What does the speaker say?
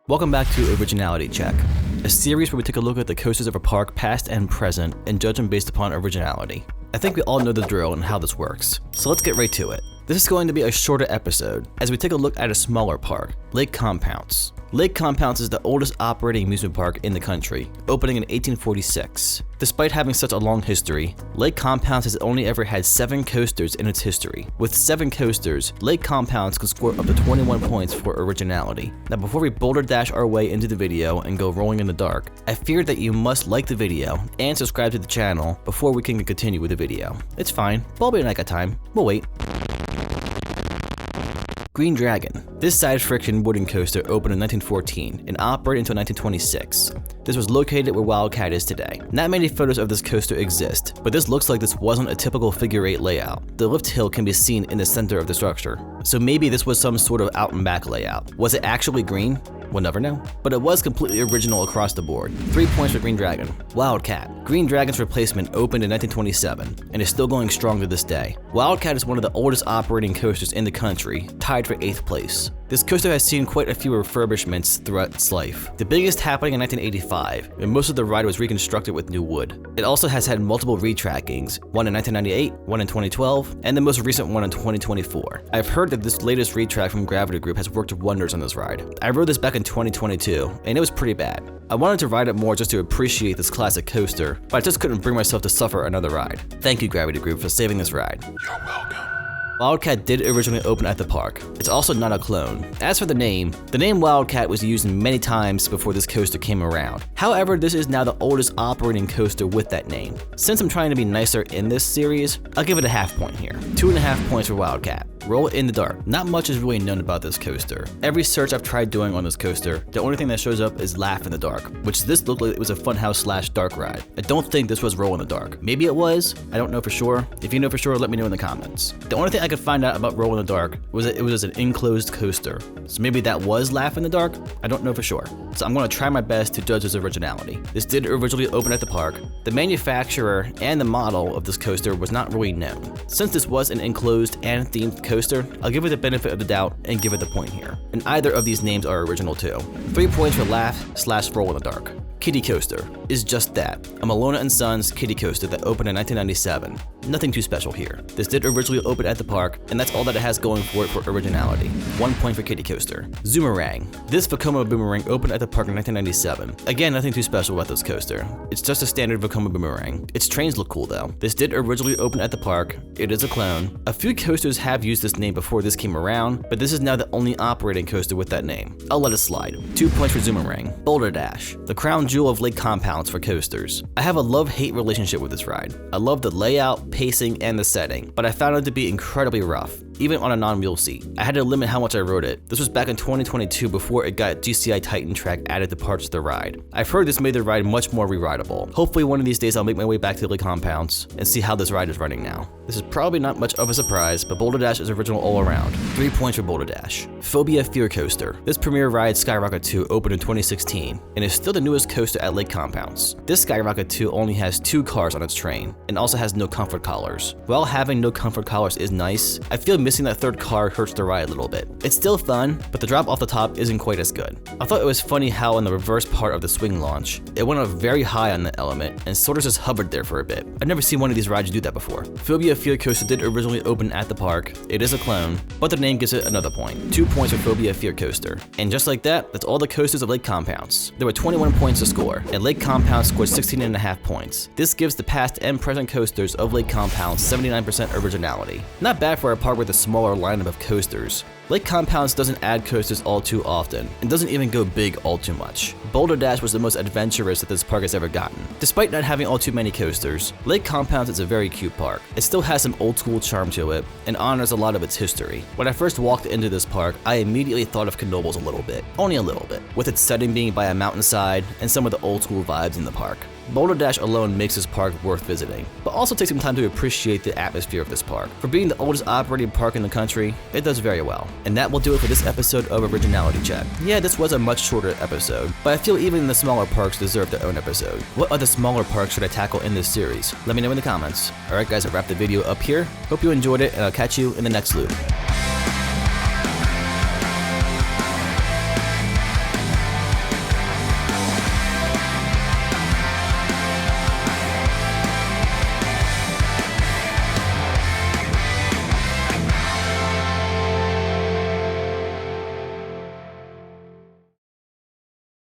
Welcome back to Originality Check, a series where we take a look at the coasters of a park, past and present, and judge them based upon originality. I think we all know the drill and how this works, so let's get right to it. This is going to be a shorter episode, as we take a look at a smaller park, Lake Compounce. Lake Compounce is the oldest operating amusement park in the country, opening in 1846. Despite having such a long history, Lake Compounce has only ever had 7 coasters in its history. With 7 coasters, Lake Compounce can score up to 21 points for originality. Now before we Boulder Dash our way into the video and go rolling in the dark, I fear that you must like the video and subscribe to the channel before we can continue with the video. It's fine, Bobby and I got time, we'll wait. Green Dragon. This side friction wooden coaster opened in 1914 and operated until 1926. This was located where Wildcat is today. Not many photos of this coaster exist, but this looks like this wasn't a typical figure 8 layout. The lift hill can be seen in the center of the structure, so maybe this was some sort of out and back layout. Was it actually green? We'll never know. But it was completely original across the board. 3 points for Green Dragon. Wildcat. Green Dragon's replacement opened in 1927 and is still going strong to this day. Wildcat is one of the oldest operating coasters in the country, tied for 8th place. This coaster has seen quite a few refurbishments throughout its life. The biggest happening in 1985, when most of the ride was reconstructed with new wood. It also has had multiple retrackings, one in 1998, one in 2012, and the most recent one in 2024. I've heard that this latest retrack from Gravity Group has worked wonders on this ride. I rode this back in 2022, and it was pretty bad. I wanted to ride it more just to appreciate this classic coaster, but I just couldn't bring myself to suffer another ride. Thank you, Gravity Group, for saving this ride. You're welcome. Wildcat did originally open at the park. It's also not a clone. As for the name Wildcat was used many times before this coaster came around. However, this is now the oldest operating coaster with that name. Since I'm trying to be nicer in this series, I'll give it a half point here. 2.5 points for Wildcat. Rollin The Dark. Not much is really known about this coaster. Every search I've tried doing on this coaster, the only thing that shows up is Laugh in the Dark, which this looked like it was a funhouse / dark ride. I don't think this was Rollin The Dark. Maybe it was, I don't know for sure. If you know for sure, let me know in the comments. The only thing I could find out about Rollin The Dark was that it was an enclosed coaster. So maybe that was Laugh in the Dark? I don't know for sure. So I'm going to try my best to judge its originality. This did originally open at the park. The manufacturer and the model of this coaster was not really known. Since this was an enclosed and themed coaster, I'll give it the benefit of the doubt and give it the point here. And either of these names are original too. 3 points for Laugh / Roll in the Dark. Kiddie Coaster is just that, a Malona & Sons kiddie coaster that opened in 1997. Nothing too special here. This did originally open at the park, and that's all that it has going for it for originality. 1 point for Kiddie Coaster. Zoomerang. This Vekoma boomerang opened at the park in 1997. Again, nothing too special about this coaster. It's just a standard Vekoma boomerang. Its trains look cool though. This did originally open at the park. It is a clone. A few coasters have used this name before this came around, but this is now the only operating coaster with that name. I'll let it slide. 2 points for Zoomerang. Boulder Dash. The crown jewel of Lake Compounce for coasters. I have a love-hate relationship with this ride. I love the layout, pacing, and the setting, but I found it to be incredibly rough, even on a non-wheel seat. I had to limit how much I rode it. This was back in 2022 before it got GCI Titan track added to parts of the ride. I've heard this made the ride much more re-rideable. Hopefully one of these days I'll make my way back to Lake Compounce and see how this ride is running now. This is probably not much of a surprise, but Boulder Dash is original all around. 3 points for Boulder Dash. Phobia Fear Coaster. This premier ride, Skyrocket 2, opened in 2016 and is still the newest coaster at Lake Compounce. This Skyrocket 2 only has 2 cars on its train and also has no comfort collars. While having no comfort collars is nice, I feel missing that third car hurts the ride a little bit. It's still fun, but the drop off the top isn't quite as good. I thought it was funny how in the reverse part of the swing launch, it went up very high on the element and sort of just hovered there for a bit. I've never seen one of these rides do that before. Phobia Fear Coaster did originally open at the park. It is a clone, but the name gives it another point. 2 points for Phobia Fear Coaster. And just like that, that's all the coasters of Lake Compounce. There were 21 points to score, and Lake Compounce scored 16.5 points. This gives the past and present coasters of Lake Compounce 79% originality. Not bad for a park with a smaller lineup of coasters. Lake Compounce doesn't add coasters all too often, and doesn't even go big all too much. Boulder Dash was the most adventurous that this park has ever gotten. Despite not having all too many coasters, Lake Compounce is a very cute park. It still has some old school charm to it, and honors a lot of its history. When I first walked into this park, I immediately thought of Knoebels a little bit. Only a little bit. With its setting being by a mountainside, and some of the old school vibes in the park. Boulder Dash alone makes this park worth visiting, but also take some time to appreciate the atmosphere of this park. For being the oldest operating park in the country, it does very well. And that will do it for this episode of Originality Check. Yeah, this was a much shorter episode, but I feel even the smaller parks deserve their own episode. What other smaller parks should I tackle in this series? Let me know in the comments. Alright guys, I'll wrap the video up here. Hope you enjoyed it, and I'll catch you in the next loop.